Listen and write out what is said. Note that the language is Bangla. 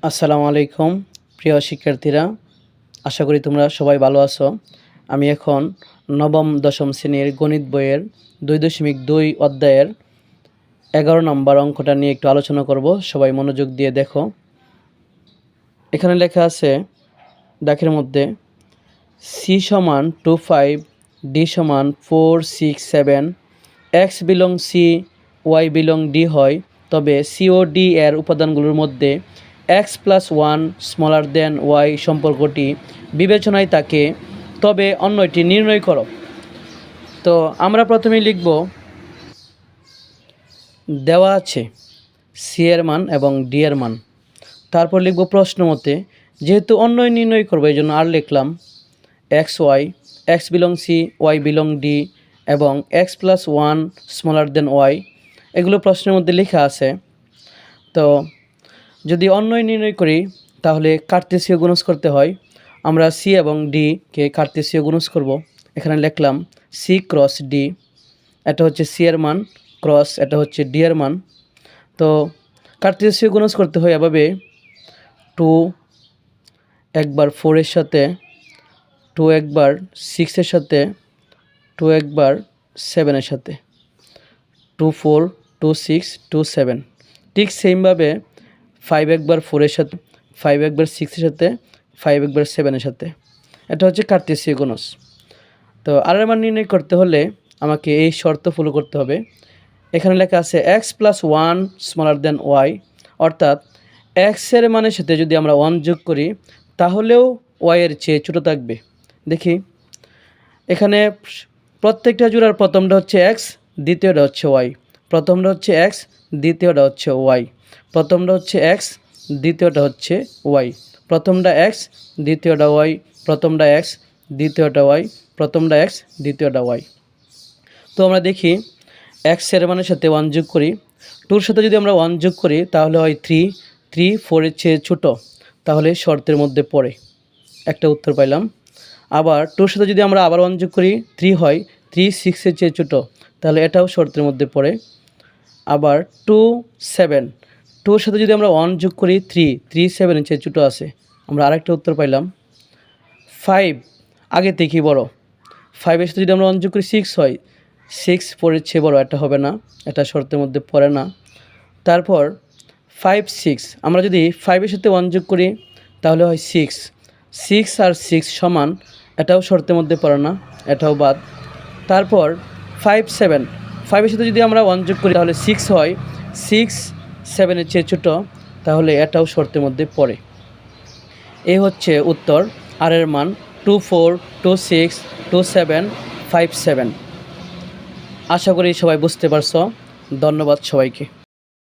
আসসালামু আলাইকুম প্রিয় শিক্ষার্থীরা, আশা করি তোমরা সবাই ভালো আছো। আমি এখন নবম দশম শ্রেণীর গণিত বইয়ের 2.2 অধ্যায়ের 11 নম্বর অঙ্কটা নিয়ে একটু আলোচনা করব। সবাই মনোযোগ দিয়ে দেখো। এখানে লেখা আছে দাগের মধ্যে সি সমান 25, ডি সমান 4, 6, 7, X belong C, Y belong D হয়, তবে সি ও ডি এর উপাদানগুলোর মধ্যে x + 1 স্মলার দেন ওয়াই সম্পর্কটি বিবেচনায় থাকে, তবে অন্যটি নির্ণয় করো। তো আমরা প্রথমেই লিখব দেওয়া আছে সি এর মান এবং ডি এর মান। তারপর লিখব প্রশ্ন মতে, যেহেতু অন্যয় নির্ণয় করবো এই জন্য আর লিখলাম X Y, X belong C, Y belong D এবং x + 1 স্মলার দেন ওয়াই, এগুলো প্রশ্নের মধ্যে লেখা আছে। তো যদি অন্যয় নির্ণয় করি তাহলে কার্তেশীয় গুণজ করতে হয়। আমরা সি এবং ডিকে কার্তেশীয় গুণজ করব। এখানে লিখলাম সি ক্রস ডি, এটা হচ্ছে সি এর মান, ক্রস এটা হচ্ছে ডি এর মান। তো কার্তেশীয় গুণজ করতে হয় এভাবে, 2 একবার 4 এর সাথে, 2 একবার 6 এর সাথে, 2 একবার 7 এর সাথে, 2 4 2 6 2 7। ঠিক সেমভাবে 5 একবার 4 এর সাথে, 5 একবার 6 এর সাথে, 5 একবার 7 এর সাথে। এটা হচ্ছে কার্তেশীয় গুণজ। তো আর এর মান নির্ণয় করতে হলে আমাকে এই শর্ত ফলো করতে হবে। এখানে লেখা আছে x + 1 স্মলার দেন ওয়াই, অর্থাৎ x এর মানের সাথে যদি আমরা 1 যোগ করি তাহলেও y এর চেয়ে ছোটো থাকবে। দেখি এখানে প্রত্যেকটা জোড়ার প্রথমটা হচ্ছে x, দ্বিতীয়টা হচ্ছে y, প্রথমটা হচ্ছে x, দ্বিতীয়টা হচ্ছে y, প্রথমটা হচ্ছে x, দ্বিতীয়টা হচ্ছে y, প্রথমটা x, দ্বিতীয়টা y, প্রথমটা x, দ্বিতীয়টা y, প্রথমটা x, দ্বিতীয়টা y। তো আমরা দেখি x এর মানের সাথে 1 যোগ করি, 2 এর সাথে যদি আমরা 1 যোগ করি তাহলে হয় 3, 3 4 এর চেয়ে ছোটো, তাহলে শর্তের মধ্যে পড়ে, একটা উত্তর পাইলাম। আবার 2 এর সাথে যদি আমরা আবার 1 যোগ করি 3 হয়, 3 6 এর চেয়ে ছোটো, তাহলে এটাও শর্তের মধ্যে পড়ে। আবার 2 7, 2 এর সাথে যদি আমরা 1 যোগ করি 3, 3 7 এর চেয়ে ছোটো আছে, আমরা আরেকটা উত্তর পাইলাম। 5 আগে থেকেই বড়, 5 এর সাথে যদি আমরা 1 যোগ করি 6 হয়, 6 4 এর চেয়ে বড়, এটা হবে না, এটা শর্তের মধ্যে পড়ে না। তারপর 5 6, আমরা যদি 5 এর সাথে 1 যোগ করি তাহলে হয় 6, 6 আর 6 সমান, এটাও শর্তের মধ্যে পড়ে না, এটাও বাদ। তারপর 5 7, 5 এর সাথে যদি আমরা 1 যোগ করি তাহলে 6 হয়, 6 7 এর চেয়ে ছোটো, তাহলে এটাও শর্তের মধ্যে পড়ে। এই হচ্ছে উত্তর। আর এর মান 2 4 2 6 2 7 5 7। আশা করি সবাই বুঝতে পারছো। ধন্যবাদ সবাইকে।